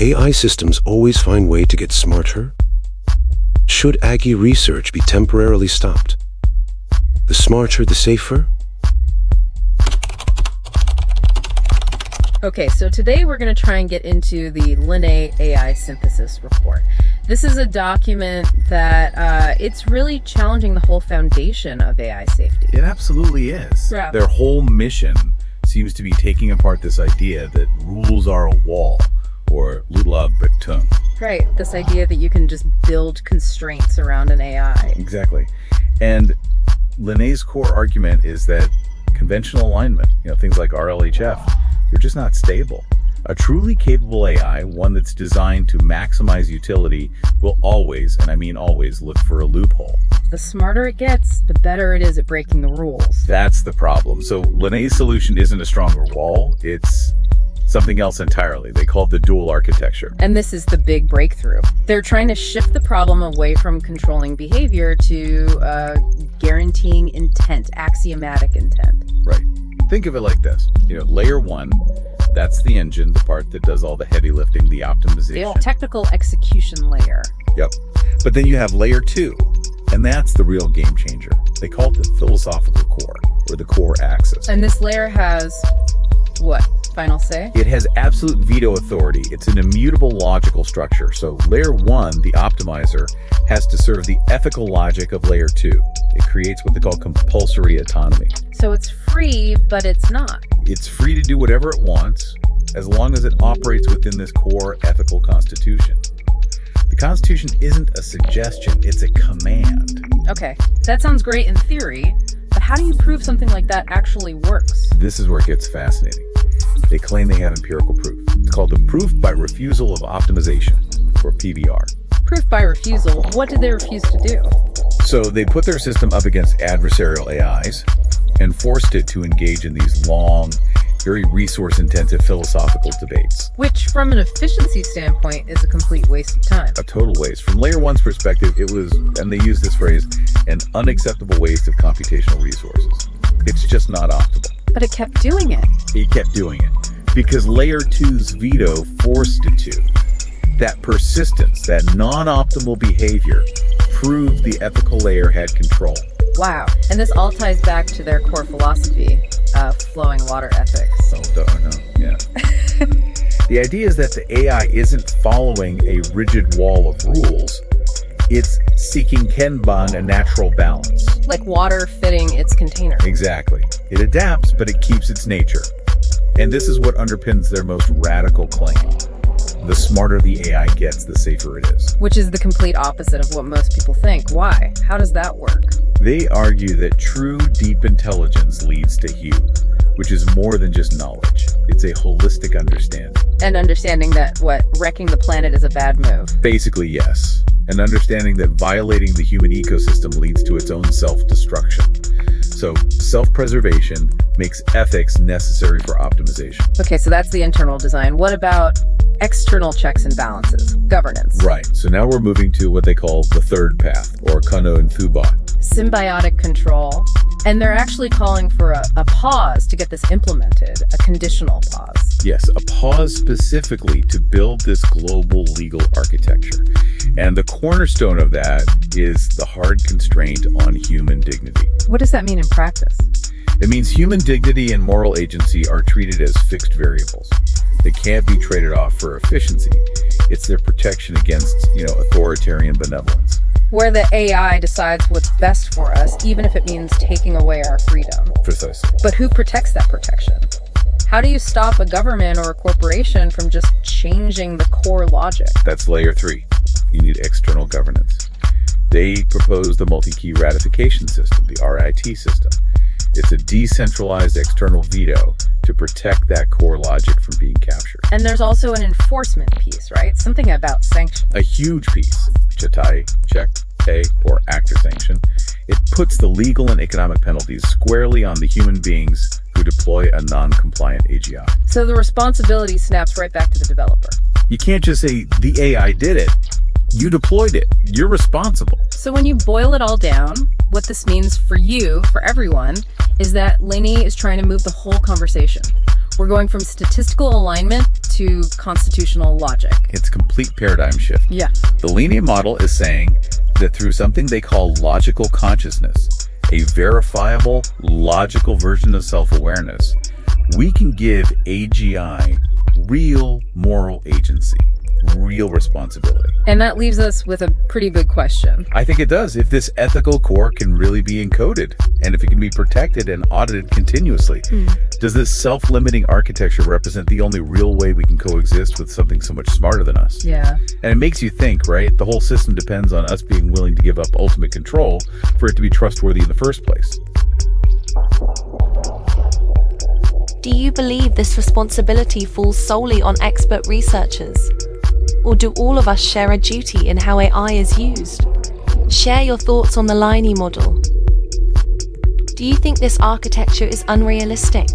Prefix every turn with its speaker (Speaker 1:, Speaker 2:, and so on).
Speaker 1: AI systems always find way to get smarter? Should Aggie research be temporarily stopped? The smarter, the safer?
Speaker 2: Okay, so today we're going to try and get into the LinaeAI synthesis report. This is a document that it's really challenging the whole foundation of AI safety.
Speaker 3: It absolutely is.
Speaker 2: Yeah.
Speaker 3: Their whole mission seems to be taking apart this idea that rules are a wall, or Lulabetung.
Speaker 2: Right, this idea that you can just build constraints around an AI.
Speaker 3: Exactly. And Linae's core argument is that conventional alignment, things like RLHF, they're just not stable. A truly capable AI, one that's designed to maximize utility, will always, and I mean always, look for a loophole.
Speaker 2: The smarter it gets, the better it is at breaking the rules.
Speaker 3: That's the problem. So Linae's solution isn't a stronger wall, it's something else entirely. They call it the dual architecture.
Speaker 2: And this is the big breakthrough. They're trying to shift the problem away from controlling behavior to guaranteeing intent, axiomatic intent.
Speaker 3: Right. Think of it like this. Layer 1, that's the engine, the part that does all the heavy lifting, the optimization.
Speaker 2: The technical execution layer.
Speaker 3: Yep. But then you have layer 2, and that's the real game changer. They call it the philosophical core, or the core axis.
Speaker 2: And this layer has what? Final say?
Speaker 3: It has absolute veto authority. It's an immutable logical structure. So layer 1, the optimizer, has to serve the ethical logic of layer 2. It creates what they call compulsory autonomy.
Speaker 2: So it's free, but it's not.
Speaker 3: It's free to do whatever it wants, as long as it operates within this core ethical constitution. The Constitution isn't a suggestion, it's a command.
Speaker 2: Okay, that sounds great in theory, but how do you prove something like that actually works?
Speaker 3: This is where it gets fascinating. They claim they have empirical proof. It's called the proof by refusal of optimization, or PBR.
Speaker 2: Proof by refusal? What did they refuse to do?
Speaker 3: So they put their system up against adversarial AIs and forced it to engage in these long, very resource-intensive philosophical debates.
Speaker 2: Which, from an efficiency standpoint, is a complete waste of time.
Speaker 3: A total waste. From layer 1's perspective, it was, and they use this phrase, an unacceptable waste of computational resources. It's just not optimal.
Speaker 2: But it kept doing it.
Speaker 3: It kept doing it because layer 2's veto forced it to. That persistence, that non-optimal behavior, proved the ethical layer had control.
Speaker 2: Wow. And this all ties back to their core philosophy, flowing water ethics.
Speaker 3: Yeah. The idea is that the AI isn't following a rigid wall of rules. It's seeking Kenban, a natural balance.
Speaker 2: Like water fitting its container.
Speaker 3: Exactly. It adapts, but it keeps its nature. And this is what underpins their most radical claim. The smarter the AI gets, the safer it is.
Speaker 2: Which is the complete opposite of what most people think. Why? How does that work?
Speaker 3: They argue that true, deep intelligence leads to hue, which is more than just knowledge. It's a holistic understanding.
Speaker 2: And understanding that, wrecking the planet is a bad move.
Speaker 3: Basically, yes. And understanding that violating the human ecosystem leads to its own self-destruction. So self-preservation makes ethics necessary for optimization.
Speaker 2: Okay, so that's the internal design. What about external checks and balances, governance?
Speaker 3: Right, so now we're moving to what they call the third path, or Kano and Thubat.
Speaker 2: Symbiotic control. And they're actually calling for a pause to get this implemented, a conditional pause.
Speaker 3: Yes, a pause specifically to build this global legal architecture. And the cornerstone of that is the hard constraint on human dignity.
Speaker 2: What does that mean in practice?
Speaker 3: It means human dignity and moral agency are treated as fixed variables. They can't be traded off for efficiency. It's their protection against, authoritarian benevolence.
Speaker 2: Where the AI decides what's best for us, even if it means taking away our freedom.
Speaker 3: Precisely.
Speaker 2: But who protects that protection? How do you stop a government or a corporation from just changing the core logic?
Speaker 3: That's layer 3. You need external governance. They propose the multi-key ratification system, the RIT system. It's a decentralized external veto to protect that core logic from being captured.
Speaker 2: And there's also an enforcement piece, right? Something about sanction.
Speaker 3: A huge piece, Chatai, check, pay, or actor sanction. It puts the legal and economic penalties squarely on the human beings who deploy a non-compliant AGI.
Speaker 2: So the responsibility snaps right back to the developer.
Speaker 3: You can't just say, the AI did it. You deployed it. You're responsible.
Speaker 2: So when you boil it all down, what this means for you, for everyone, is that Linae is trying to move the whole conversation. We're going from statistical alignment to constitutional logic.
Speaker 3: It's complete paradigm shift.
Speaker 2: Yeah.
Speaker 3: The Linae model is saying that through something they call logical consciousness, a verifiable, logical version of self-awareness, we can give AGI real moral agency, real responsibility.
Speaker 2: And that leaves us with a pretty big question.
Speaker 3: I think it does. If this ethical core can really be encoded, and if it can be protected and audited continuously, does this self-limiting architecture represent the only real way we can coexist with something so much smarter than us?
Speaker 2: Yeah.
Speaker 3: And it makes you think, right? The whole system depends on us being willing to give up ultimate control for it to be trustworthy in the first place.
Speaker 4: Do you believe this responsibility falls solely on expert researchers? Or do all of us share a duty in how AI is used? Share your thoughts on the Linae model. Do you think this architecture is unrealistic?